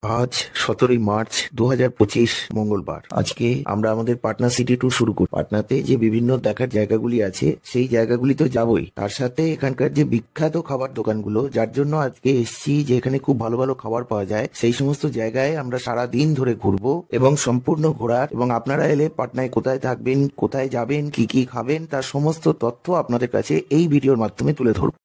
আজ 17ই মার্চ 2025 মঙ্গলবার। আজকে আমরা আমাদের পাটনা সিটি ট্যুর শুরু করি। পাটনাতে যে বিভিন্ন দেখার জায়গাগুলি আছে সেই জায়গাগুলি তো যাবই, তার সাথে এখানকার যে বিখ্যাত খাবার দোকানগুলো, যার জন্য আজকে এসছি যে এখানে খুব ভালো ভালো খাবার পাওয়া যায়, সেই সমস্ত জায়গায় আমরা সারা দিন ধরে ঘুরবো এবং সম্পূর্ণ ঘোরার এবং আপনারা এলে পাটনায় কোথায় থাকবেন, কোথায় যাবেন, কি কি খাবেন, তার সমস্ত তথ্য আপনাদের কাছে এই ভিডিওর মাধ্যমে তুলে ধরবো।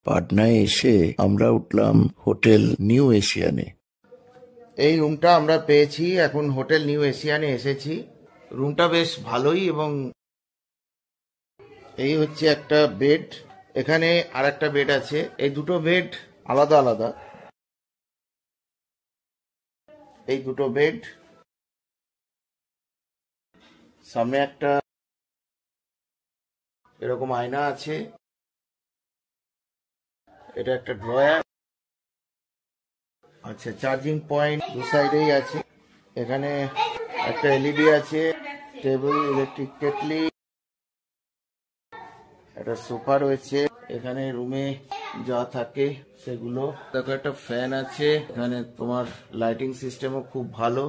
পাটনায় এসে আমরা উঠলাম হোটেল নিউ এশিয়ানে। এই রুমটা আমরা পেয়েছি, এখন হোটেল নিউ এশিয়ানে এসেছি। রুমটা বেশ ভালোই এবং এই হচ্ছে একটা বেড, এখানে আর একটা বেড আছে। এই দুটো বেড আলাদা আলাদা, এই দুটো বেড। সামনে একটা এরকম আয়না আছে, এটা একটা ড্রয়ার। আচ্ছা, চার্জিং পয়েন্ট দু সাইডেই আছে। এখানে একটা এলইডি আছে, টেবিল, ইলেকট্রিক কেটলি, একটা সোফা রয়েছে। এখানে রুমে যা থাকে সেগুলো দেখো, একটা ফ্যান আছে এখানে। তোমার লাইটিং সিস্টেমও খুব ভালো।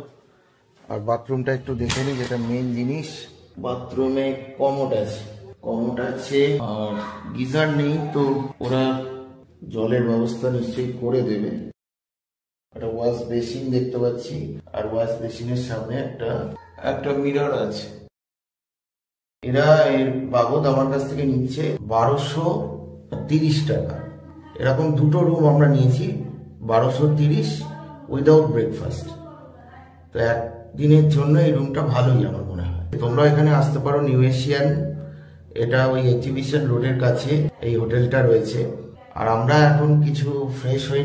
আর বাথরুমটা একটু দেখে নি, যেটা মেন জিনিস। বাথরুমে কমোড আছে আর গিজার নেই, তো ওরা জলের ব্যবস্থা নিশ্চয়ই করে দেবে। একটা ওয়াশ বেসিন দেখতে পাচ্ছি, আর ওয়াশ বেসিনের সামনে একটা মিরর আছে। এরা এর বাবদ আমার কাছ থেকে নিচ্ছে 1230 টাকা। এরকম দুটো রুম আমরা নিয়েছি, 1230 উইদাউট ব্রেকফাস্ট। তো একদিনের জন্য এই রুমটা ভালোই আমার মনে হয়। তোমরা এখানে আসতে পারো, নিউ এশিয়ান। এটা ওই এক্সিবিশন রোডের কাছে এই হোটেলটা রয়েছে। আর আমরা এখন কিছু ফ্রেশ হয়ে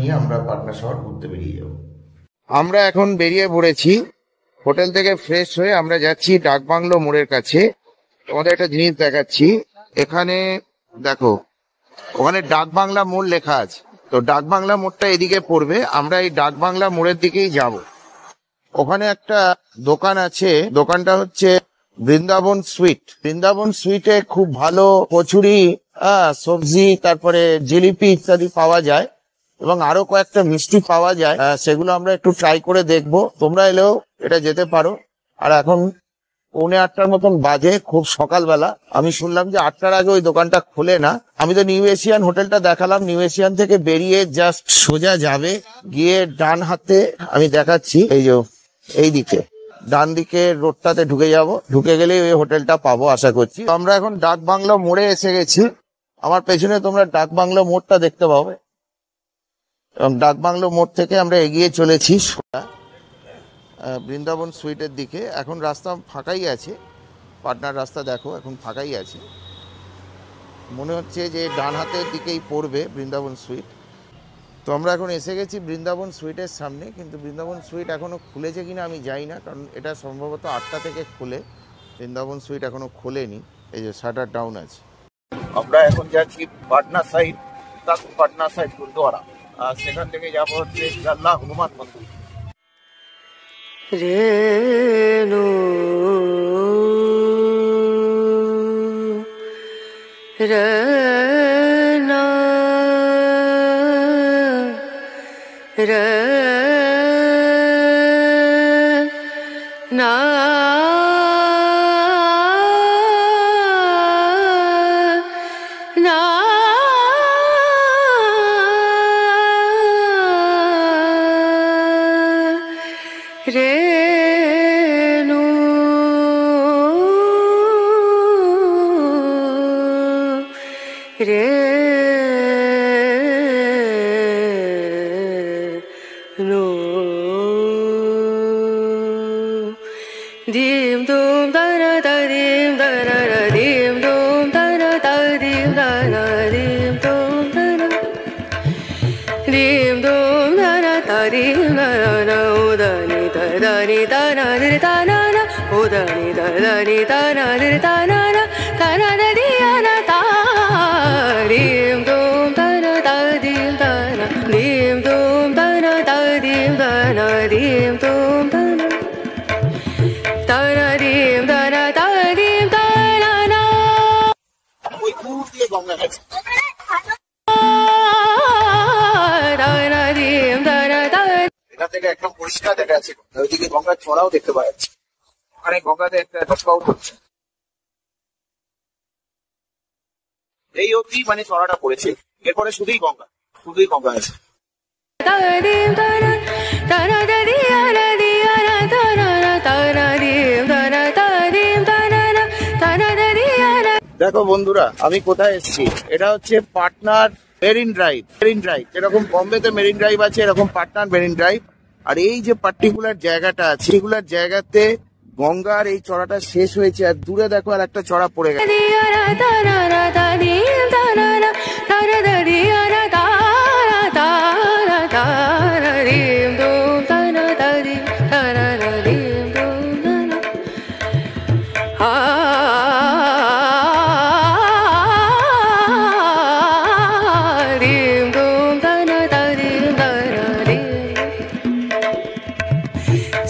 নিয়ে আমরা পাটনা শহর ঘুরতে বেরিয়ে যাব। আমরা এখন বেরিয়ে পড়েছি হোটেল থেকে। ফ্রেশ হয়ে আমরা যাচ্ছি ডাকবাংলো মোড়ের কাছে। তোমাদের একটা জিনিস দেখাচ্ছি, এখানে দেখো, ওখানে ডাকবাংলা মোড় লেখা আছে। তো ডাকবাংলা মোড়টা এদিকে পড়বে, আমরা এই ডাকবাংলা মোড়ের দিকেই যাব। ওখানে একটা দোকান আছে, দোকানটা হচ্ছে বৃন্দাবন সুইট। বৃন্দাবন সুইটে খুব ভালো কচুরি, সবজি, তারপরে জিলিপি ইত্যাদি পাওয়া যায় এবং আরো কয়েকটা মিষ্টি পাওয়া যায়। সেগুলো আমরা একটু ট্রাই করে দেখবো। তোমরা এলেও এটা যেতে পারো। আর এখন 7:45 মতন বাজে, খুব সকালবেলা। আমি শুনলাম যে 8টার আগে ওই দোকানটা খোলে না। আমি তো নিউ এশিয়ান হোটেলটা দেখালাম, নিউ এশিয়ান থেকে বেরিয়ে জাস্ট সোজা যাবে, গিয়ে ডান হাতে আমি দেখাচ্ছি, এই যে এই দিকে ডান দিকে রোডটাতে ঢুকে গেলে ওই হোটেলটা পাবো আশা করছি। আমরা এখন ডাকবাংলো মোড়ে এসে গেছি। আমার পেছনে তোমরা ডাকবাংলো মোড়টা দেখতে পাবে এবং ডাকবাংলো মোড় থেকে আমরা এগিয়ে চলেছি বৃন্দাবন সুইটের দিকে। এখন রাস্তা ফাঁকাই আছে, পাটনার রাস্তা দেখো এখন ফাঁকাই আছে। মনে হচ্ছে যে ডান হাতের দিকেই পড়বে বৃন্দাবন সুইট। তো আমরা এখন এসে গেছি বৃন্দাবন সুইটের সামনে, কিন্তু বৃন্দাবন সুইট এখনো খুলেছে কিনা আমি জানি না, কারণ এটা সম্ভবত 8টা থেকে খুলে, বৃন্দাবন সুইট এখনো খোলেনি, এই যে শাটার ডাউন আছে। আমরা এখন যাচ্ছি পাটনা সাইড, পাটনা সাইড গুরুদ্বারা, আর সেখান থেকে যাবো হচ্ছে জাল্লা হনুমান মন্দির। রেনু রনা রনা রেনু রেনু dim dum da na da dim da na da dim dum da na da dim da na dim dum da na dim dum da na da dim da na o da ni da na di da na na o da ni da na di da na na da di na da dim dum da na da dim da na dim dum da na da dim da na dim dum da na dim da na da dim da na na ওই দূর দিয়ে গঙ্গা গেছে, এখান থেকে একদম পরিষ্কার দেখা যাচ্ছে। ওইদিকে গঙ্গার ছড়াও দেখতে পাওয়া যাচ্ছে, ওখানে গঙ্গাতে একটা ধসকাও হচ্ছে। এই অবধি মানে ছড়াটা পড়েছে, এরপরে শুধুই গঙ্গা, শুধুই গঙ্গা আছে। দেখো বন্ধুরা, আমি কোথায় এসেছি, এটা হচ্ছে পাটনার মেরিন ড্রাইভ। মেরিন ড্রাইভ যেরকম বম্বেতে মেরিন ড্রাইভ আছে, এরকম পাটনার মেরিন ড্রাইভ। আর এই যে পার্টিকুলার জায়গাটা আছে, পার্টিকুলার জায়গাতে গঙ্গার এই চড়াটা শেষ হয়েছে, আর দূরে দেখো আর একটা চড়া পড়ে গেছে।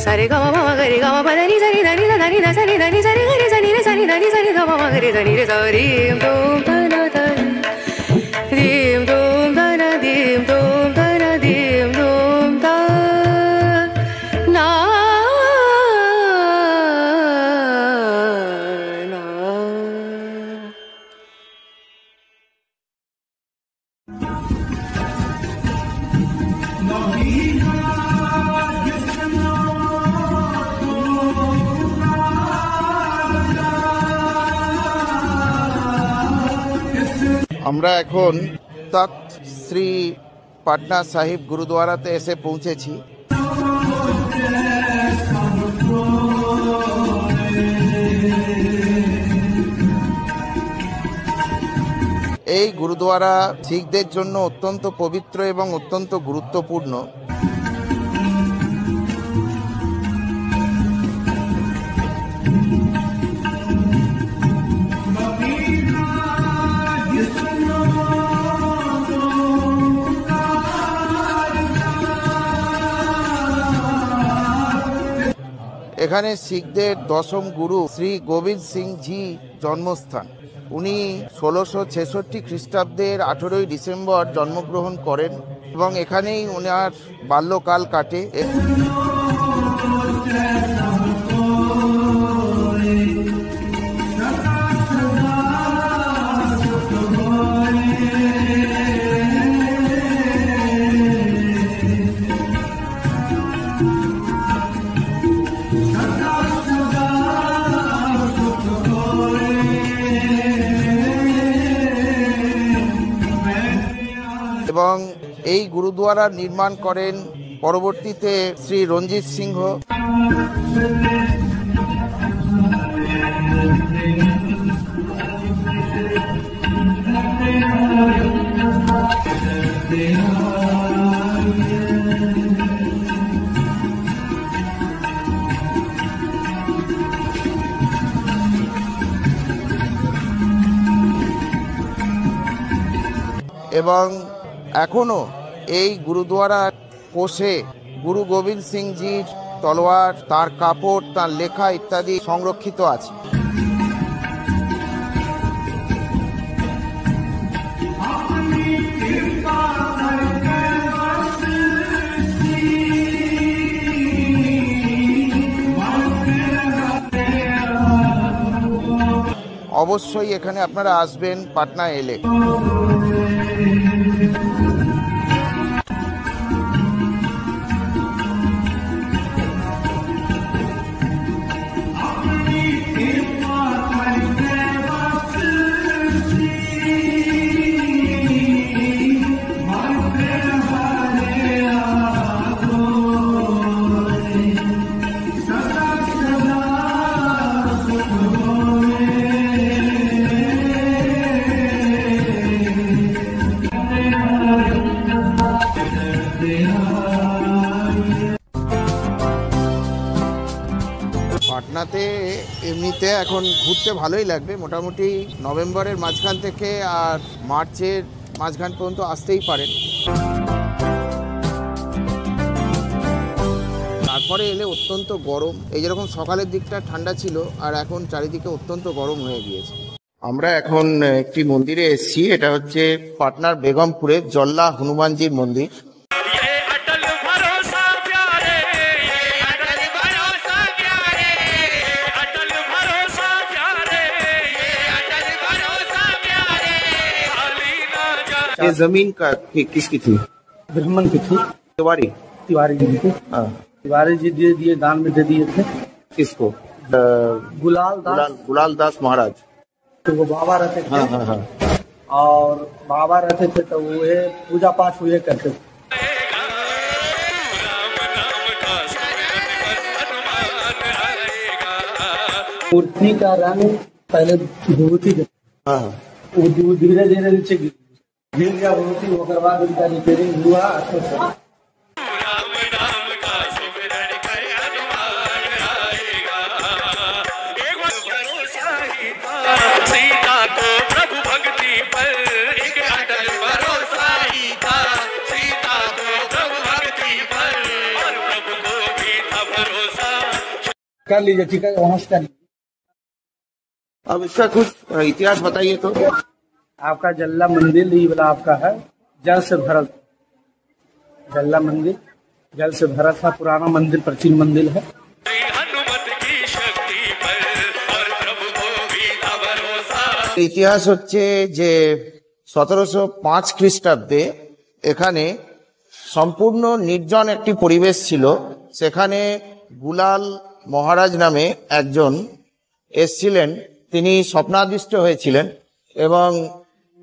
Sare ga ma ga re ga ma pa da ni sa ni da ni da ni da sa ni da ni sa ni ga re sa ni re sa ni da ni sa ni ga ma ga re sa ni re sa dim dum da na da dim dum da na dim dum da na dim dum da na na আমরা এখন তখ্ত শ্রী পাটনা সাহিব গুরুদ্বারাতে এসে পৌঁছেছি। এই গুরুদ্বারা শিখদের জন্য অত্যন্ত পবিত্র এবং অত্যন্ত গুরুত্বপূর্ণ। এখানে শিখদের দশম গুরু শ্রী গোবিন্দ সিং জি জন্মস্থান। উনি 1666 খ্রিস্টাব্দের 18ই ডিসেম্বর জন্মগ্রহণ করেন এবং এখানেই ওনার বাল্যকাল কাটে। এবং এই গুরুদ্বারা নির্মাণ করেন পরবর্তীতে শ্রী রঞ্জিত সিংহ। এবং এখনো এই গুরুদুয়ারা কোষে গুরু গোবিন্দ সিং জির তলোয়ার, তার কাপড়, তার লেখা ইত্যাদি সংরক্ষিত আছে। অবশ্যই এখানে আপনারা আসবেন পাটনা এলে। পাটনাতে এমনিতে এখন ঘুরতে ভালোই লাগবে, মোটামুটি নভেম্বরের মাঝখান থেকে আর মার্চের মাঝখান পর্যন্ত আসতেই পারেন। তারপরে এলে অত্যন্ত গরম, এই যেরকম সকালের দিকটা ঠান্ডা ছিল আর এখন চারিদিকে অত্যন্ত গরম হয়ে গিয়েছে। আমরা এখন একটি মন্দিরে এসেছি, এটা হচ্ছে পাটনার বেগমপুরে জল্লা হনুমানজির মন্দির। ये जमीन का किसकी थी? ब्राह्मण की थी, तिवारी तिवारी जी थी। हाँ। तिवारी जी दे दिए, दान में दे दिए थे। किसको? गुलाल दास महाराज। तो वो बाबा रहते थे। हाँ हाँ हाँ। और बाबा रहते थे तो वो पूजा पाठ हुए करते थे। मूर्ति का रंग पहले विभूति, हाँ वो धीरे धीरे नीचे गिर गया विभूति, उसके बाद उनका रिपेयरिंग हुआ। सीता को प्रभु भक्ति पर एक अटल भरोसा ही था, सीता को प्रभु भक्ति पर और प्रभु को भी था भरोसा। कर लीजिए, ठीक है, वहाँ से कर लीजिए। अब इसका कुछ इतिहास बताइए तो। आपका जल्ला मंदिर ये वाला आपका है, जल से भरा, जल्ला मंदिर जल से भरा था, पुराना मंदिर, प्राचीन मंदिर है। हनुमत की शक्ति पर और प्रभु को भी था भरोसा। ইতিহাস হচ্ছে যে 1705 খ্রিস্টাব্দে এখানে সম্পূর্ণ নির্জন একটি পরিবেশ ছিল। সেখানে গুলাল মহারাজ নামে একজন এসছিলেন, তিনি স্বপ্নাদিষ্ট হয়েছিলেন এবং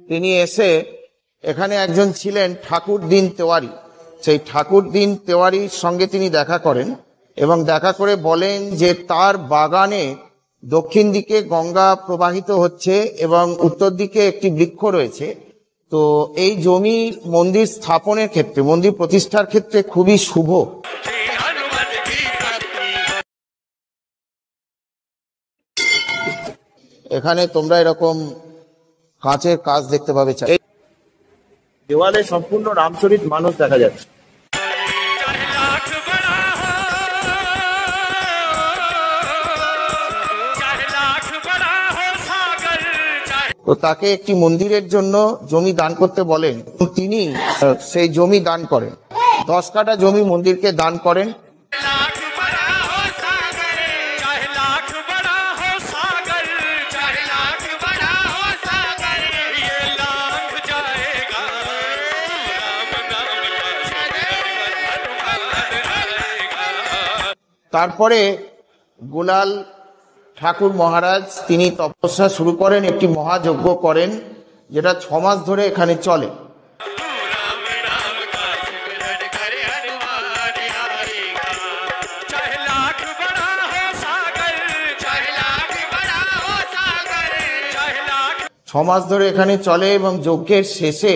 তিনি এসে এখানে একজন ছিলেন ঠাকুর দিন তেওয়ারি। সেই ঠাকুর দিন তেওয়ারির সঙ্গে তিনি দেখা করেন এবং দেখা করে বলেন যে তার বাগানে দক্ষিণ দিকে গঙ্গা প্রবাহিত হচ্ছে এবং উত্তর দিকে একটি বৃক্ষ রয়েছে, তো এই জমি মন্দির স্থাপনের ক্ষেত্রে, মন্দির প্রতিষ্ঠার ক্ষেত্রে খুবই শুভ। এখানে তোমরা এরকম কাঁচের কাজ দেখতে পাবে, দেওয়ালে সম্পূর্ণ রামচরিত মানস দেখা যাচ্ছে। তো তাকে একটি মন্দিরের জন্য জমি দান করতে বলেন, তিনি সেই জমি দান করেন, 10 কাঠা জমি মন্দিরকে দান করেন। তারপরে গুলাল ঠাকুর মহারাজ তিনি তপস্যা শুরু করেন, একটি মহাযজ্ঞ করেন যেটা 6 মাস ধরে এখানে চলে। ছ মাস ধরে এখানে চলে এবং যজ্ঞের শেষে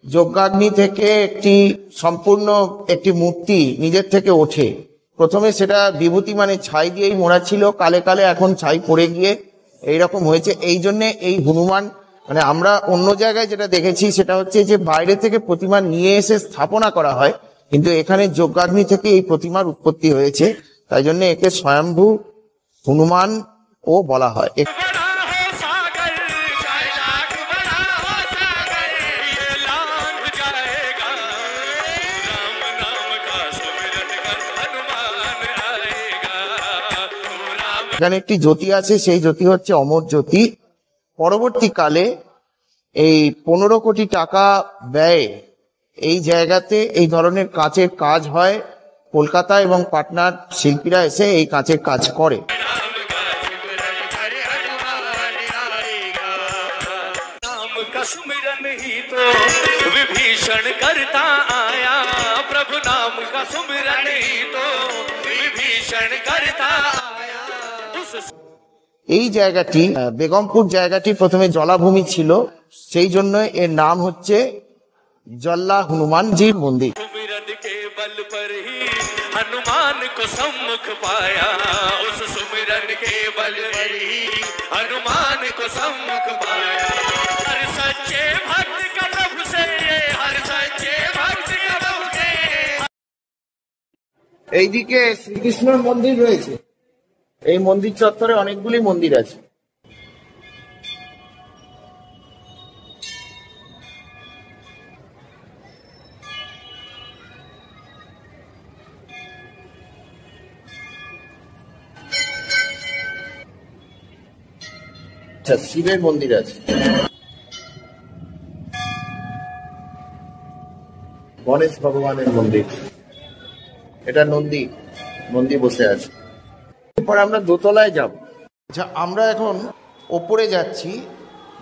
যজ্ঞাগ্নি থেকে সম্পূর্ণ একটি মূর্তি নিজের থেকে ওঠে। প্রথমে সেটা বিভূতি মানে ছাই দিয়েই মোড়া ছিল, কালে কালে এখন ছাই পড়ে গিয়ে এইরকম হয়েছে। এই জন্যে এই হনুমান মানে আমরা অন্য জায়গায় যেটা দেখেছি সেটা হচ্ছে যে বাইরে থেকে প্রতিমা নিয়ে এসে স্থাপনা করা হয়, কিন্তু এখানে যজ্ঞাগ্নি থেকে এই প্রতিমার উৎপত্তি হয়েছে, তাই জন্য একে স্বয়ম্ভু হনুমান ও বলা হয়। बड़ा हो सागर चाहे लाख बड़ा हो सागर ये लांघ जाएगा राम नाम का सुमिरन कर हनुमान आएगा राम এখানে একটি জ্যোতি আছে, সেই জ্যোতি হচ্ছে অমর জ্যোতি। পরবর্তীকালে এই 15 কোটি টাকা ব্যয়ে এই জায়গাতে এই ধরনের কাঁচের কাজ হয়। কলকাতা এবং পাটনার শিল্পীরা এসে এই কাঁচের কাজ করে। राम का सुमिरन कर हनुमान आएगा राम का सुमिरन ही तो विभीषण करता आया प्रभु नाम का सुमिरन ही तो विभीषण करता आया उस এই জায়গাটি বেগমপুর জায়গাটি প্রথমে জলাভূমি ছিল, সেই জন্য এর নাম হচ্ছে জল্লা হনুমানজির মন্দির। सुमिरन के बल पर ही हनुमान को सम्मुख पाया उस सुमिरन के बल पर ही हनुमान को सम्मुख पाया हर सच्चे भक्त का प्रभु से हर सच्चे भक्त का प्रभु से এইদিকে শ্রীকৃষ্ণের মন্দির রয়েছে। এই মন্দির চত্বরে অনেকগুলি মন্দির আছে। আচ্ছা, শিবের মন্দির আছে, গণেশ ভগবানের মন্দির, এটা নন্দী বসে আছে। এরপর আমরা দোতলায় যাব। আচ্ছা, আমরা এখন ওপরে যাচ্ছি,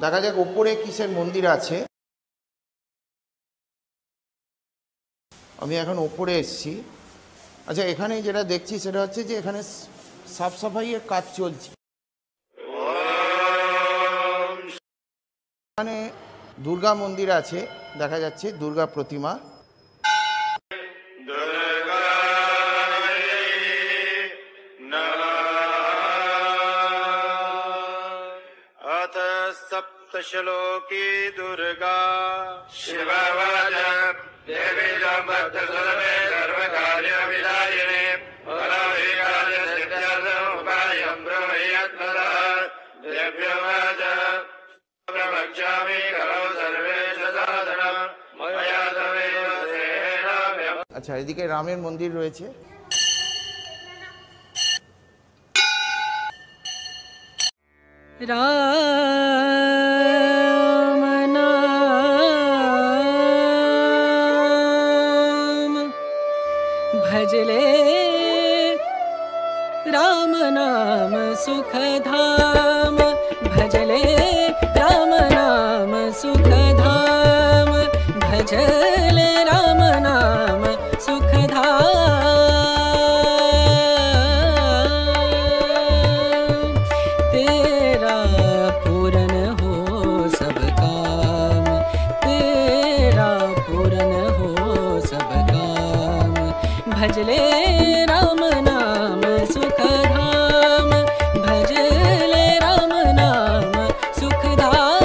দেখা যাক ওপরে কিসের মন্দির আছে। আমি এখন ওপরে এসেছি। আচ্ছা, এখানে যেটা দেখছি সেটা হচ্ছে যে এখানে সাফ সাফাইয়ের কাজ চলছে। এখানে দুর্গা মন্দির আছে, দেখা যাচ্ছে দুর্গা প্রতিমা। अथ सप्तश्लोकी दुर्गा शिववाच देवी जम्बत्तसुरमे सर्वकार्यविदायिने फलविकार्यसिद्ध्यर्थमुपायं ब्रह्मयत्नदा देव्यवाच प्रवक्ष्यामि कलौ सर्वेश साधनं मया तमेव सेनाभ्यं। আচ্ছা, এদিকে রামের মন্দির রয়েছে। राम नाम भजले राम नाम सुखधाम भजले राम नाम सुखधाम भजले राम नाम सुखधाम तेरा पूरन हो सब काम तेरा पूरन हो सब काम भजले राम नाम सुखधाम भजले राम नाम सुखधाम।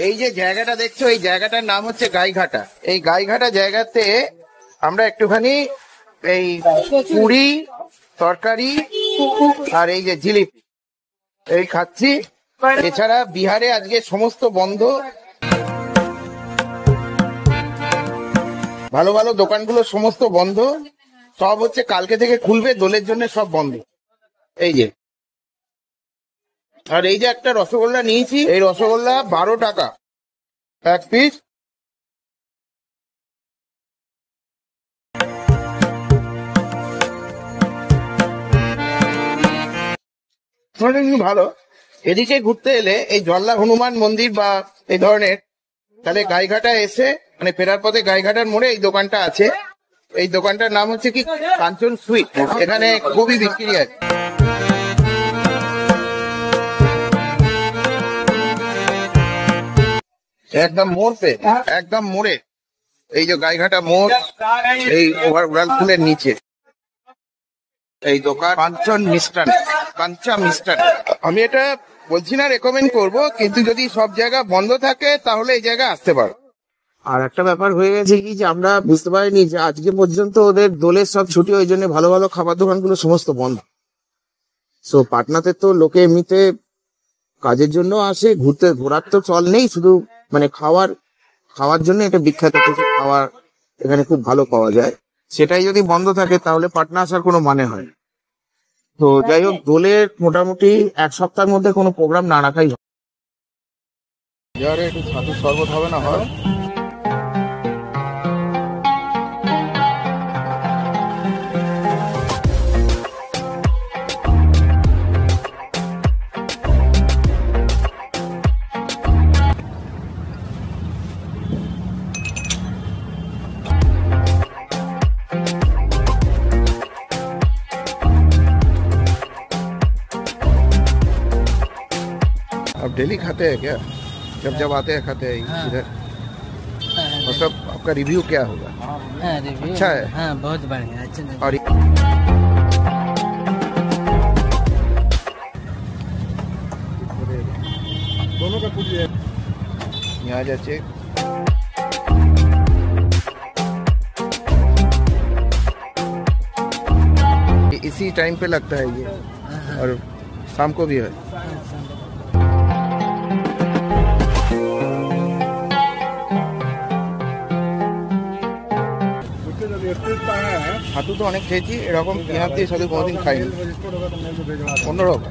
এই যে জায়গাটা দেখছো, এই জায়গাটার নাম হচ্ছে গাইঘাটা। এই গাইঘাটা জায়গাতে আমরা একটুখানি এই পুরি তরকারি আর এই যে জিলিপি এই খাচ্ছি। এছাড়া বিহারে আজকে সমস্ত বন্ধ, ভালো ভালো দোকানগুলো সমস্ত বন্ধ, সব হচ্ছে কালকে থেকে খুলবে, দোলের জন্য সব বন্ধ। এই যে, আর এই যে একটা রসগোল্লা নিয়েছি, এই রসগোল্লা 12 টাকা এক পিস। ভালো। এদিকে ঘুরতে এলে এই জল্লা হনুমান মন্দির বা এই ধরনের তাহলে গাইঘাটা এসে মানে ফেরার পথে গাইঘাটার মোড়ে এই দোকানটা আছে। এই দোকানটার নাম হচ্ছে কি কাঞ্চন সুইট। এখানে খুবই বিক্রি আছে। একদম মোড় পে, একদম মোড়ে, এই যে গাইঘাটা মোড়, এই ওভারব্রাঞ্চের নিচে এই দোকান কাঞ্চন মিষ্টান, কাঞ্চা মিষ্টান। আমি এটা বলছি না রেকমেন্ড করব, কিন্তু যদি সব জায়গা বন্ধ থাকে তাহলে এই জায়গায় আসতে পারো। আর একটা ব্যাপার হয়ে গেছে কি যে আমরা বুঝতে পারিনি যে আজকে পর্যন্ত ওদের দোলের সব ছুটি, ওই জন্য ভালো ভালো খাবার দোকানগুলো সমস্ত বন্ধ। সো পাটনাতে তো লোকে এমনিতে কাজের জন্য আসে, ঘোরার তো চল নেই, শুধু মানে খাওয়ার জন্য এটা বিখ্যাত। কিছু খাবার এখানে খুব ভালো পাওয়া যায়, সেটাই যদি বন্ধ থাকে তাহলে পাটনা আসার কোনো মানে হয় না। তো যাই হোক, দোলের মোটামুটি এক সপ্তাহের মধ্যে কোনো প্রোগ্রাম না রাখাই হয়। একটু ছাতুর শরবত হবে না? হয়। आप डेली खाते हैं क्या? जब आते हैं खाते हैं इधर? मतलब आपका रिव्यू क्या होगा? रिव्यू अच्छा है? हाँ, बहुत बढ़िया। अच्छा और दोनों का कुछ यहाँ जाचे इसी टाइम पे लगता है ये, और शाम को भी है। ছাতু তো অনেক খেয়েছি, এরকম পেঁয়াজ দিয়ে সাথে কোনোদিন খাইনি, অন্যরকম।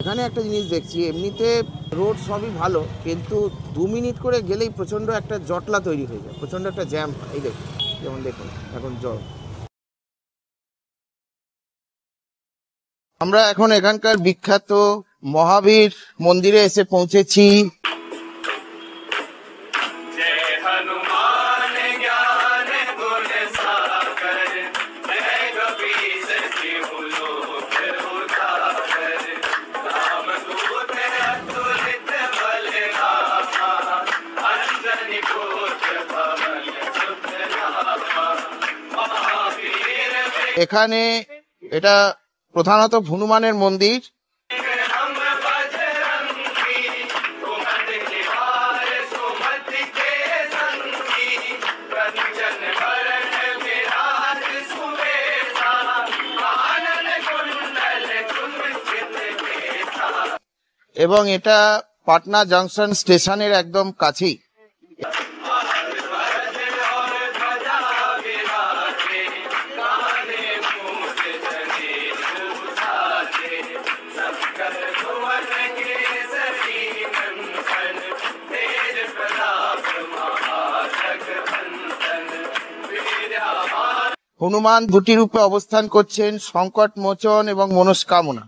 এখানে একটা জিনিস দেখছি, এমনিতে রোড সবই ভালো, কিন্তু 2 মিনিট করে গেলেই প্রচন্ড একটা জটলা তৈরি হয়ে যায়, প্রচন্ড একটা জ্যাম। এই দেখুন, যেমন দেখুন এখন জল। আমরা এখন এখানকার বিখ্যাত মহাবীর মন্দিরে এসে পৌঁছেছি। এখানে এটা প্রধানত হনুমানের মন্দির। এবং এটা পাটনা জংশন স্টেশনের একদম কাছেই। হনুমান দুটি রূপে অবস্থান করছেন, সংকট মোচন এবং মনস্কামনা।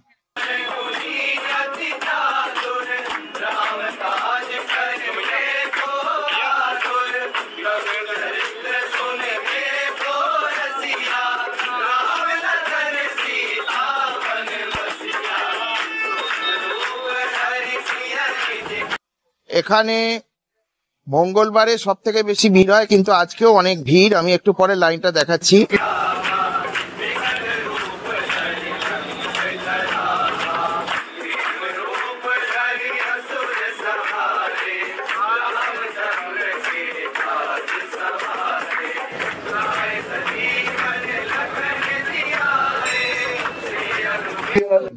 এখানে মঙ্গলবারে সব থেকে বেশি ভিড় হয়, কিন্তু আজকেও অনেক ভিড়। আমি একটু পরে লাইনটা দেখাচ্ছি।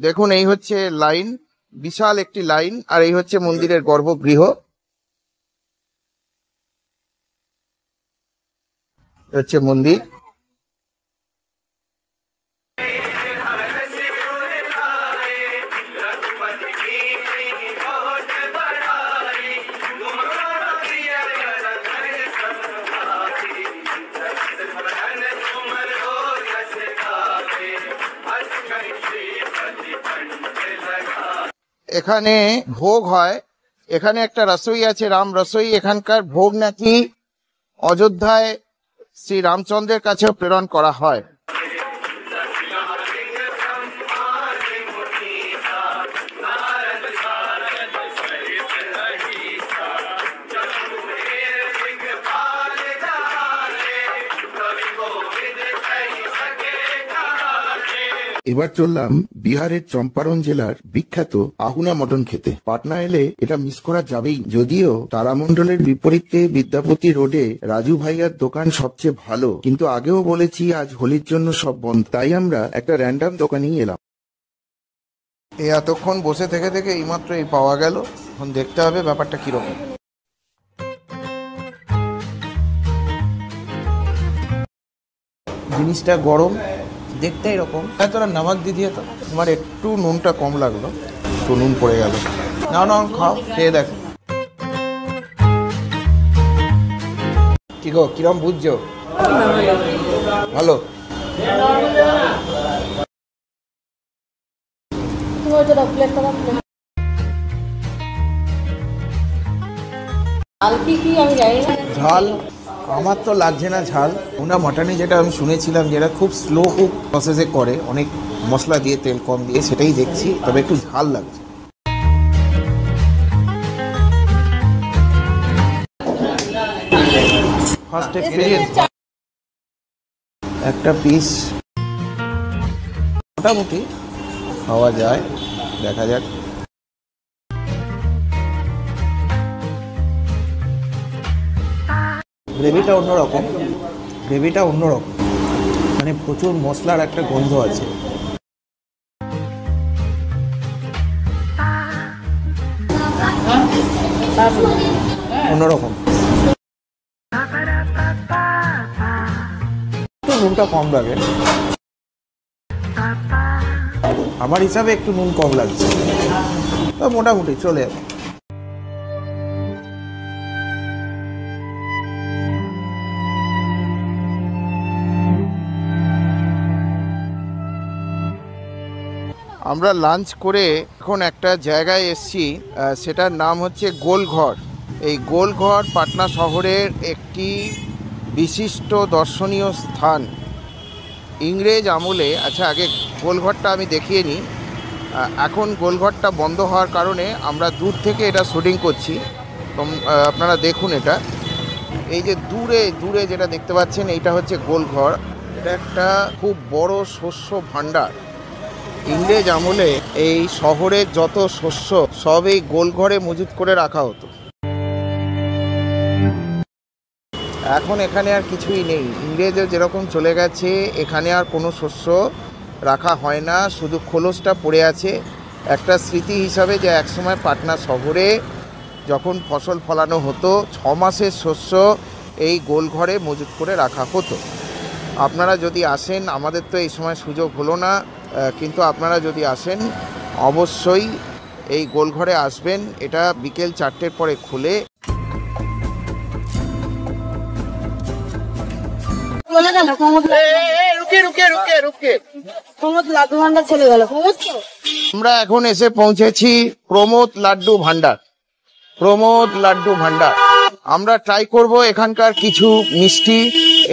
দেখুন, এই হচ্ছে লাইন, বিশাল একটি লাইন, আর এই হচ্ছে মন্দিরের গর্ভগৃহ। হচ্ছে মন্দির। এখানে ভোগ হয়। এখানে একটা রসই আছে, রাম রসই। এখানকার ভোগ নাকি অযোধ্যায় শ্রী রামচন্দ্রের কাছেও প্রেরণ করা হয়। এবার চললাম বিহারের চম্পারণ জেলার বিখ্যাত আহুনা মটন খেতে। পাটনা এলে এটা মিস করা যাবেই। যদিও তারামণ্ডলের বিপরীতে বিদ্যাপতি রোডে রাজু ভাইয়ার দোকান সবচেয়ে ভালো, কিন্তু আগেও বলেছি আজ হোলির জন্য সব বন্ধ, তাই আমরা একটা র্যান্ডাম দোকানেই এলাম। এতক্ষণ বসে থেকে থেকে এইমাত্র এই পাওয়া গেল। এখন দেখতে হবে ব্যাপারটা কিরকম। জিনিসটা গরম, দেখতে এরকম। তোরা নামাক দিয়ে দিয়ে তো, আমার একটু নুনটা কম লাগলো, একটু নুন পড়ে গেল। না না খাও, খেয়ে দেখ। কি গো, কিরম বুঝছো? ভালো। ঝাল আমার তো লাগছে না ঝাল। ওনা মাটনে যেটা আমি শুনেছিলাম যেটা খুব স্লো কুক প্রসেসে করে, অনেক মশলা দিয়ে তেল কম দিয়ে, সেটাই দেখছি, তবে একটু ঝাল লাগছে। First experience. একটা পিস মোটামুটি খাওয়া যায়, দেখা যাক। গ্রেভিটা অন্যরকম, মানে প্রচুর মশলার একটা গন্ধ আছে। অন্যরকম, একটু নুনটা কম লাগে আমার হিসাবে, একটু নুন কম লাগছে, তো মোটামুটি চলে যাবে। আমরা লাঞ্চ করে এখন একটা জায়গায় এসছি, সেটার নাম হচ্ছে গোলঘর। এই গোলঘর পাটনা শহরের একটি বিশিষ্ট দর্শনীয় স্থান। ইংরেজ আমলে, আচ্ছা আগে গোলঘরটা আমি দেখিয়ে নিই। এখন গোলঘরটা বন্ধ হওয়ার কারণে আমরা দূর থেকে এটা শুটিং করছি। তো আপনারা দেখুন, এটা এই যে দূরে দূরে যেটা দেখতে পাচ্ছেন, এইটা হচ্ছে গোলঘর। এটা একটা খুব বড় শস্য ভাণ্ডার। ইংরেজ আমলে এই শহরের যত শস্য সব এই গোলঘরে মজুত করে রাখা হতো। এখন এখানে আর কিছুই নেই, ইংরেজও যেরকম চলে গেছে, এখানে আর কোনো শস্য রাখা হয় না, শুধু খোলসটা পড়ে আছে। একটা স্মৃতি হিসাবে যে একসময় পাটনা শহরে যখন ফসল ফলানো হতো 6 মাসের শস্য এই গোলঘরে মজুত করে রাখা হতো। আপনারা যদি আসেন, আমাদের তো এই সময় সুযোগ হলো না, কিন্তু আপনারা যদি আসেন অবশ্যই এই গোলঘরে আসবেন। এটা বিকেল 4টের পরে খুলে। আমরা এখন এসে পৌঁছেছি প্রমোদ লাড্ডু ভান্ডার। আমরা ট্রাই করব এখানকার কিছু মিষ্টি।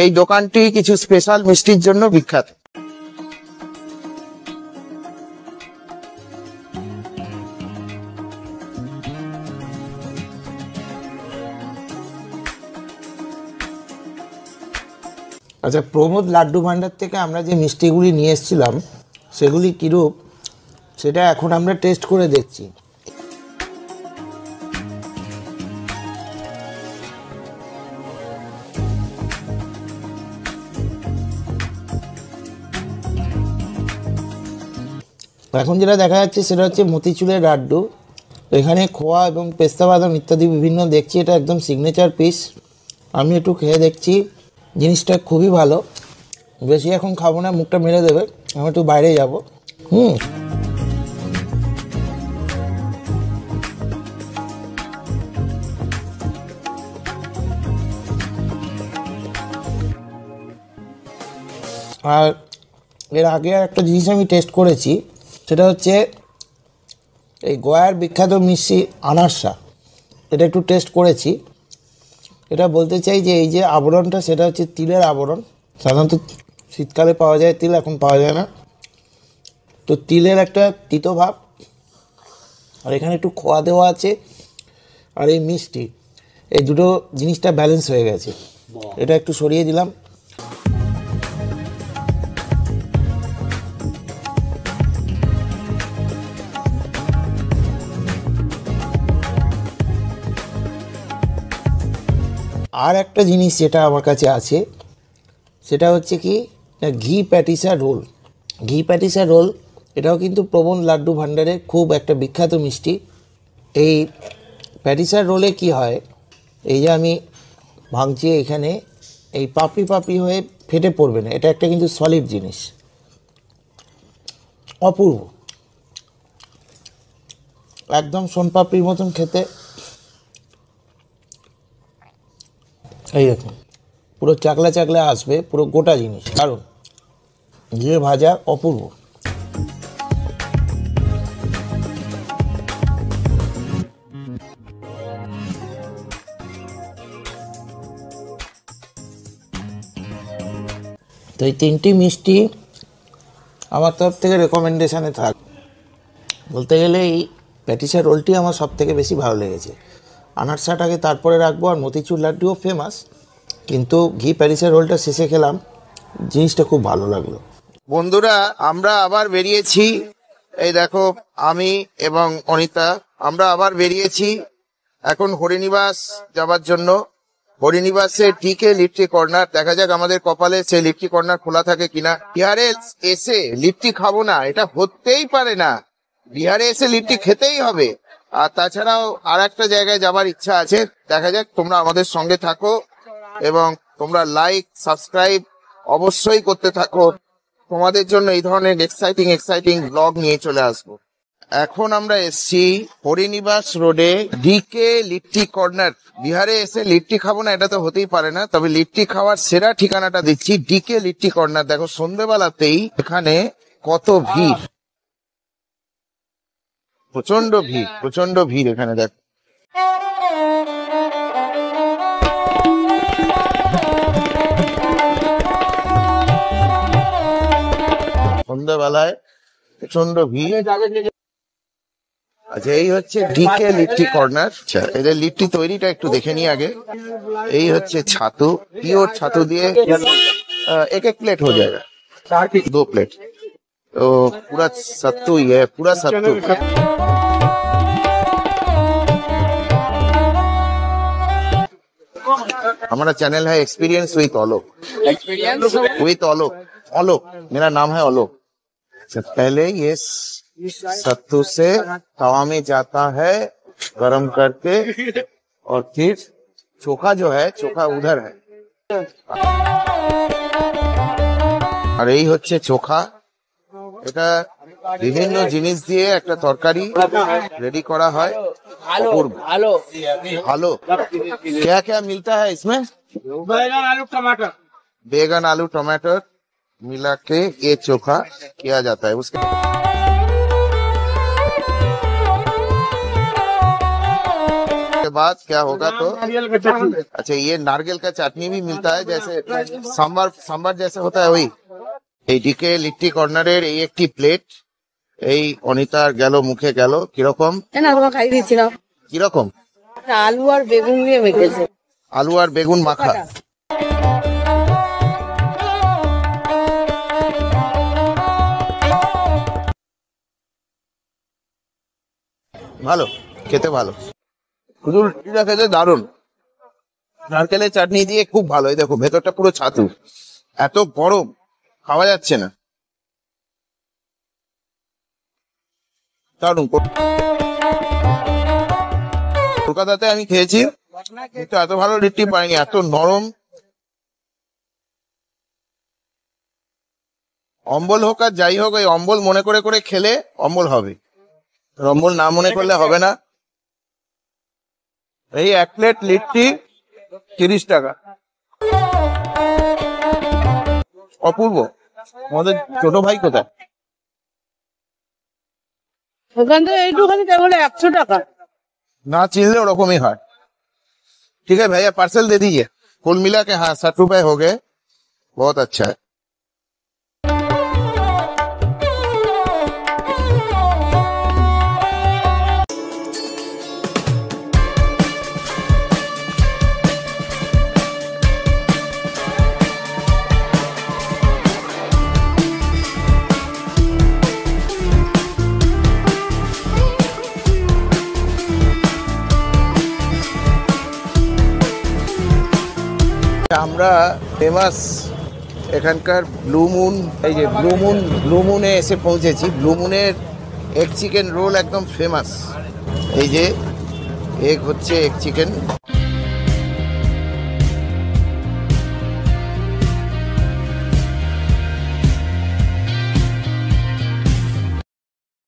এই দোকানটি কিছু স্পেশাল মিষ্টির জন্য বিখ্যাত। আচ্ছা, প্রমোদ লাড্ডু ভান্ডার থেকে আমরা যে মিষ্টিগুলি নিয়ে এসেছিলাম সেগুলি কীরূপ সেটা এখন আমরা টেস্ট করে দেখছি। এখন যেটা দেখা যাচ্ছে সেটা হচ্ছে মতিচুরের লাড্ডু। এখানে খোয়া এবং পেস্তা বাদাম ইত্যাদি বিভিন্ন দেখছি, এটা একদম সিগনেচার পিস। আমি একটু খেয়ে দেখছি, জিনিসটা খুবই ভালো। বেশি এখন খাবো না, মুখটা মেরে দেবে। আমি একটু বাইরে যাব। আর এর আগে একটা জিনিস আমি টেস্ট করেছি, সেটা হচ্ছে এই গয়ার বিখ্যাত মিষ্টি আনারসা, এটা একটু টেস্ট করেছি। এটা বলতে চাই যে এই যে আবরণটা, সেটা হচ্ছে তিলের আবরণ। সাধারণত শীতকালে পাওয়া যায় তিল, এখন পাওয়া যায় না। তো তিলের একটা তিতো ভাব, আর এখানে একটু খোয়া দেওয়া আছে, আর এই মিষ্টি, এই দুটো জিনিসটা ব্যালেন্স হয়ে গেছে। এটা একটু সরিয়ে দিলাম। আর একটা জিনিস যেটা আমার কাছে আছে, সেটা হচ্ছে কি ঘি প্যাটিসা রোল। ঘি প্যাটিসা রোল এটাও কিন্তু প্রবণ লাড্ডু ভাণ্ডারের খুব একটা বিখ্যাত মিষ্টি। এই প্যাটিসার রোলে কি হয়, এই যে আমি ভাঙছি, এখানে এই পাপড়ি পাপড়ি হয়ে ফেটে পড়বে না, এটা একটা কিন্তু সলিড জিনিস, অপূর্ব, একদম সোনপাপড়ির মতন খেতে। এই দেখুন পুরো চাকলা চাকলা আসবে, পুরো গোটা জিনিস, কারণ ঘিয়ে ভাজা, অপূর্ব। তো এই তিনটি মিষ্টি আমার তরফ থেকে রেকমেন্ডেশানে থাক। বলতে গেলে এই প্যাটিসা রোলটি আমার সব থেকে বেশি ভালো লেগেছে। আনারসাটাকে তারপরে রাখবো, আর মতিচুর লাড্ডুও ফেমাস, কিন্তু ঘি প্যাটিসা রোলটা শেষে খেলাম, জিনিসটা খুব ভালো লাগলো। বন্ধুরা, আমরা আবার বেরিয়েছি, এই দেখো আমি এবং অনিতা, আমরা আবার বেরিয়েছি এখন হরিনিবাস যাবার জন্য। হরিনিবাসে ডিকে লিট্টি কর্নার, দেখা যাক আমাদের কপালে সেই লিট্টি কর্নার খোলা থাকে কিনা। বিহারে এসে লিট্টি খাবো না, এটা হতেই পারে না, বিহারে এসে লিট্টি খেতেই হবে। আর তাছাড়াও আর একটা জায়গায় যাবার ইচ্ছা আছে, দেখা যাক, তোমরা আমাদের সঙ্গে থাকো এবং তোমরা লাইক সাবস্ক্রাইব অবশ্যই করতে থাকো। তোমাদের জন্য এই ধরনের এক্সাইটিং ব্লগ নিয়ে চলে আসবো। এখন আমরা এসছি হরিনিবাস রোডে ডিকে লিট্টি কর্নার। বিহারে এসে লিট্টি খাবো না, এটা তো হতেই পারে না, তবে লিট্টি খাওয়ার সেরা ঠিকানাটা দিচ্ছি, ডিকে লিট্টি কর্নার। দেখো সন্ধ্যেবেলাতেই এখানে কত ভিড়, প্রচন্ড ভিড় এখানে। দেখো সন্ধ্যাবেলায় প্রচন্ড ভিড়। আচ্ছা, এই হচ্ছে ডিকে লিট্টি কর্নার। আচ্ছা, এদের লিট্টি তৈরিটা একটু দেখে নিই আগে। এই হচ্ছে ছাতু, পিওর ছাতু দিয়ে एक प्लेट हो जाएगा, 2 प्लेट। तो पूरा सत्तू ही है, पूरा सत्तू। हमारा चैनल है एक्सपीरियंस विथ ऑलोक। ऑलोक मेरा नाम है ऑलोक। पहले ये सत्तू से तवा में जाता है गरम करके, और फिर चोखा जो है, चोखा उधर है, আর এই হচ্ছে চোখা। এটা বিভিন্ন জিনিস দিয়ে একটা তরকারি রেডি করা হয়, অপূর্ব ভালো। क्या क्या मिलता है इसमें? बैगन आलू टमाटर मिला के ये चोखा किया जाता है। उसके बाद क्या होगा तो, अच्छा, ये नारियल का चटनी भी मिलता है, जैसे सांबर जैसे होता है वही। এই ডিকে লিট্টি কর্নারের এই একটি প্লেট, এই অনিতার গেল, মুখে গেল। কিরকম? খাই দিয়েছিলাম। কিরকম? আলু আর বেগুন দিয়ে মেখেছে, আলু আর বেগুন মাখা। ভালো, খেতে ভালো, শুধু রুটিটা খেতে দারুণ। নারকেলের চাটনি দিয়ে খুব ভালো। এই দেখো ভেতরটা পুরো ছাতু, এত গরম খাওয়া যাচ্ছে না, দারুণ। কলকাতাতে আমি খেয়েছি, কিন্তু এত ভালো লিট্টি পাইনি, এত নরম। অম্বল হোক আর যাই হোক, এই অম্বল মনে করে করে খেলে অম্বল হবে, অম্বল না মনে করলে হবে না। এই 1 প্লেট লিট্টি 30 টাকা, অপূর্ব। আমাদের ছোট ভাই কোথায়? ওখান থেকে এইটুখানি কেবল 100 টাকা। ना चिल्ले ओरकम ही हाट। ठीक है भैया पार्सल दे दीजिए। कुल मिला के हाँ 60 रुपए हो गए, बहुत अच्छा है। আমরা ফেমাস এখানকার ব্লু মুন, এই যে ব্লু মুনে এসে পৌঁছেছি। ব্লু মুনের এগ চিকেন রোল একদম ফেমাস। এই যে এগ হচ্ছে এগ চিকেন।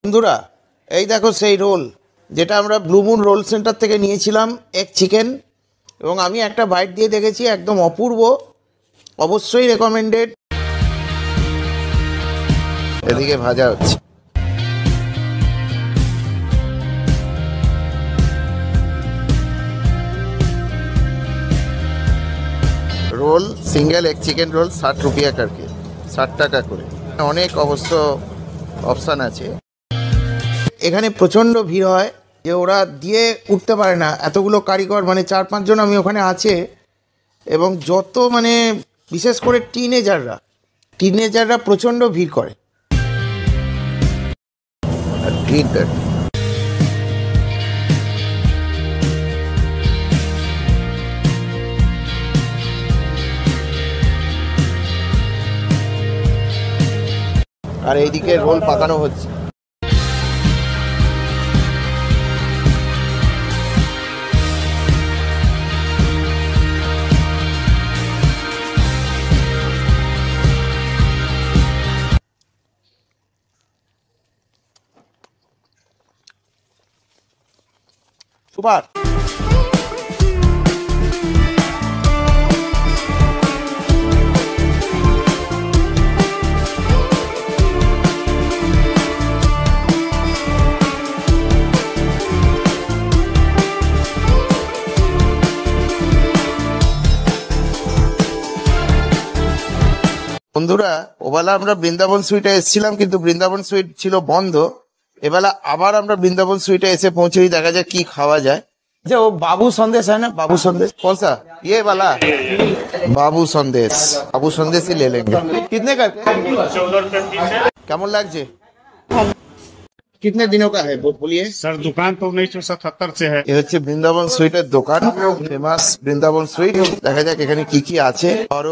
বন্ধুরা এই দেখো সেই রোল যেটা আমরা ব্লু মুন রোল সেন্টার থেকে নিয়েছিলাম, এগ চিকেন। এবং আমি একটা বাইট দিয়ে দেখেছি, একদম অপূর্ব, অবশ্যই রেকমেন্ডেড। এদিকে ভাজা হচ্ছে। रोल सिंगल एक चिकेन रोल 60 रुपया करके 60 টাকা করে। অনেক অবশ্য অপশান আছে। এখানে প্রচণ্ড ভিড় হয় যে ওরা দিয়ে উঠতে পারে না, এতগুলো কারিগর, মানে 4-5 জন আমি ওখানে আছে। এবং যত মানে বিশেষ করে টিনেজাররা প্রচণ্ড ভিড় করে। ঠিক আছে, আর এইদিকে রোল পাকানো হচ্ছে। সুপার। বন্ধুরা ওবেলা আমরা বৃন্দাবন সুইটে এসেছিলাম, কিন্তু বৃন্দাবন সুইট ছিল বন্ধ। এবেলা আবার আমরা বৃন্দাবন সুইটে এসে পৌঁছেই, দেখা যায় কি খাওয়া যায়। যে ও বাবু সন্দেশ है ना, बाबू संदेश कौन सा ये वाला बाबू संदेश ही ले लेंगे। कितने का? 14 रुपए पीस है। কেমন লাগছে? कितने दिनों का है बोलिए सर दुकान तो 1977 से है। ये হচ্ছে বৃন্দাবন সুইটের দোকান, ফেমাস বৃন্দাবন সুইট। দেখা যাক এখানে কি কি আছে। আর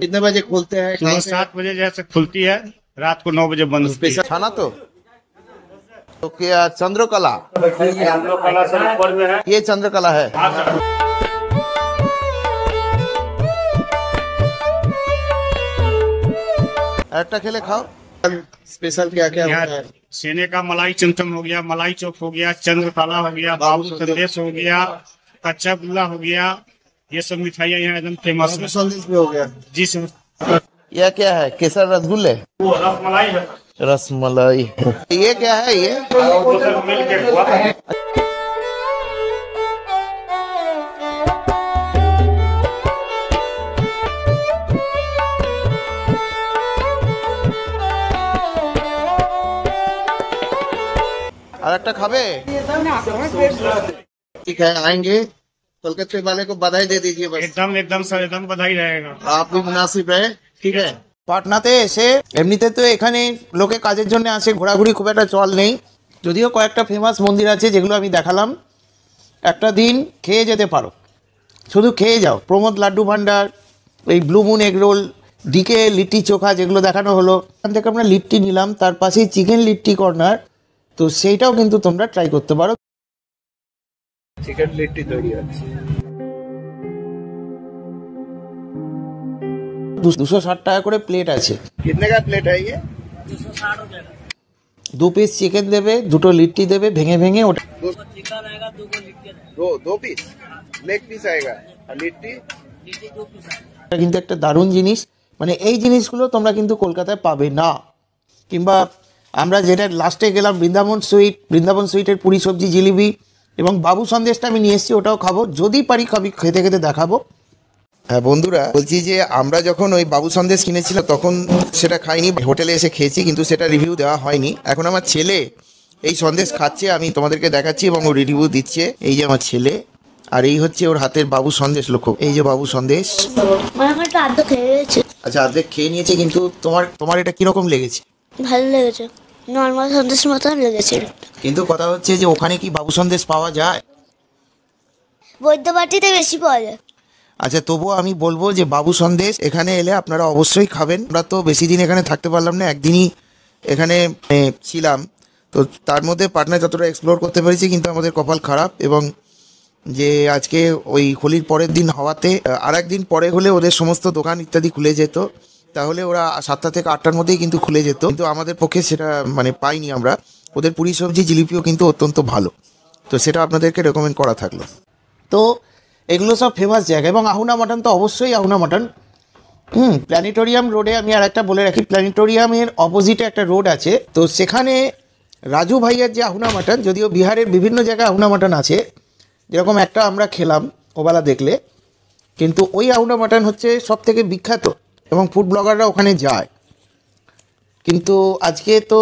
कितने बजे खोलते हैं? सुबह 7 बजे जैसे खुलती है, रात को 9 बजे बंद होती है। खाना तो क्या चंद्रकला? चंद्रकला सर ऊपर में है। ये चंद्रकला है। একটা খেলে খাও। स्पेशल क्या क्या होता है? सेने का मलाई चमचम हो गया, मलाई चौक हो गया, चंद्रकला हो गया, बाबू संदेश हो गया, कच्चा गुल्ला हो गया। ये सब मिठाइयाँ यहाँ एकदम फेमस है। संदेश भी हो गया जी सर। यह क्या है? केसर रसगुल्ले? वो रसमलाई है। रसमलाई। ये क्या है? ये मिल्क केक हुआ। और একটা খাবে? ठीक है आएंगे। कलकत्ते वाले को बधाई दे दीजिए बस। एकदम सर एकदम बधाई रहेगा। आप भी मुनासिब रहे। ঠিক আছে। পাটনাতে এসে এমনিতে তো এখানে লোকে কাজের জন্য আসে, ঘোরাঘুরি খুব একটা চল নেই। যদিও কয়েকটা ফেমাস মন্দির আছে যেগুলো আমি দেখালাম। একটা দিন খেয়ে যেতে পারো, শুধু খেয়ে যাও। প্রমোদ লাড্ডু ভান্ডার, এই blue moon egg roll, DK litti chokha যেগুলো দেখানো হলো, এখান থেকে আমরা লিট্টি নিলাম। তার পাশেই চিকেন লিট্টি কর্নার, তো সেইটাও কিন্তু তোমরা ট্রাই করতে পারো। চিকেন লিট্টি তৈরি হচ্ছে। 260 টাকা করে প্লেট আছে। कितने का प्लेट है ये? 260 रुपए का। 2 পিস চিকেন দেবে, 2টো লিট্টি দেবে ভেঙে ভেঙে। ওটা चिकन आएगा 2 को लिट्टी दो पीस लेग पीस आएगा और लिट्टी 2 पीस आएगा। এটা কিন্তু একটা দারুণ জিনিস। মানে এই জিনিসগুলো তোমরা কিন্তু কলকাতায় পাবে না। কিংবা আমরা যেটা লাস্টে গেলাম বৃন্দাবন সুইটের পুরি সবজি জিলিপি এবং বাবু সন্দেশটা আমি নিয়ে এসেছি, ওটাও খাবো, যদি পারি খেতে খেতে দেখাবো। হ্যাঁ বন্ধুরা, বলছি যে আমরা যখন ওই বাবু সন্দেশ কিনেছিলাম তখন সেটা খাইনি, হোটেলে এসে খেয়েছি, কিন্তু সেটা রিভিউ দেওয়া হয়নি। এখন আমার ছেলে এই সন্দেশ খাচ্ছে, আমি তোমাদেরকে দেখাচ্ছি এবং ও রিভিউ দিচ্ছে। এই যে আমার ছেলে, আর এই হচ্ছে ওর হাতের বাবু সন্দেশ। লক্ষ্য, এই যে বাবু সন্দেশ। আচ্ছা, অর্ধেক খেয়ে নিয়েছে, কিন্তু তোমার এটা কিরকম লেগেছে? ভালো লেগেছে, নর্মাল সন্দেশের মতন লেগেছে। কিন্তু কথা হচ্ছে যে ওখানে কি বাবু সন্দেশ পাওয়া যায়? বৈদ্যবাটিতে বেশি পাওয়া যায়। আচ্ছা, তবুও আমি বলবো যে বাবু সন্দেশ এখানে এলে আপনারা অবশ্যই খাবেন। আমরা তো বেশি দিন এখানে থাকতে পারলাম না, একদিনই এখানে ছিলাম, তো তার মধ্যে পাটনা যতটা এক্সপ্লোর করতে পেরেছি। কিন্তু আমাদের কপাল খারাপ, এবং যে আজকে ওই হোলির পরের দিন হওয়াতে আর একদিন পরে হলে ওদের সমস্ত দোকান ইত্যাদি খুলে যেত, তাহলে ওরা 7টা থেকে 8টার মধ্যেই কিন্তু খুলে যেত, কিন্তু আমাদের পক্ষে সেটা পাইনি আমরা। ওদের পুরি সবজি জিলিপিও কিন্তু অত্যন্ত ভালো, তো সেটা আপনাদেরকে রেকমেন্ড করা থাকলো। তো এগুলো সব ফেমাস জায়গা, এবং আহুনা মাটন তো অবশ্যই আহুনা মাটন। প্ল্যানেটোরিয়াম রোডে আমি আর একটা বলে রাখি, প্ল্যানেটোরিয়ামের অপোজিটে একটা রোড আছে, তো সেখানে রাজু ভাইয়ের যে আহুনা মাটন, যদিও বিহারের বিভিন্ন জায়গায় আহুনা মাটন আছে, যেরকম একটা আমরা খেলাম ওবেলা দেখলে, কিন্তু ওই আহুনা মাটন হচ্ছে সব থেকে বিখ্যাত এবং ফুড ব্লগাররা ওখানে যায়। কিন্তু আজকে তো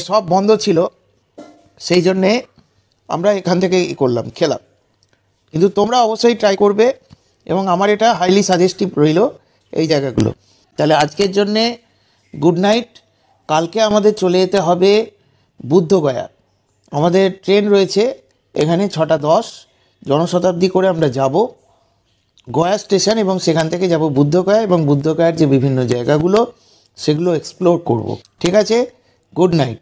সব বন্ধ ছিল, সেই জন্যে আমরা এখান থেকে খেলাম। কিন্তু তোমরা অবশ্যই ট্রাই করবে, এবং আমার এটা হাইলি সাজেস্টিভ রইল এই জায়গাগুলো। তাহলে আজকের জন্যে গুড নাইট। কালকে আমাদের চলে যেতে হবে বুদ্ধগয়া। আমাদের ট্রেন রয়েছে এখানে 6টা 10 জনশতাব্দী করে আমরা যাব গয়া স্টেশন, এবং সেখান থেকে যাব বুদ্ধগয়া, এবং বুদ্ধগয়ার যে বিভিন্ন জায়গাগুলো সেগুলো এক্সপ্লোর করব। ঠিক আছে, গুড নাইট।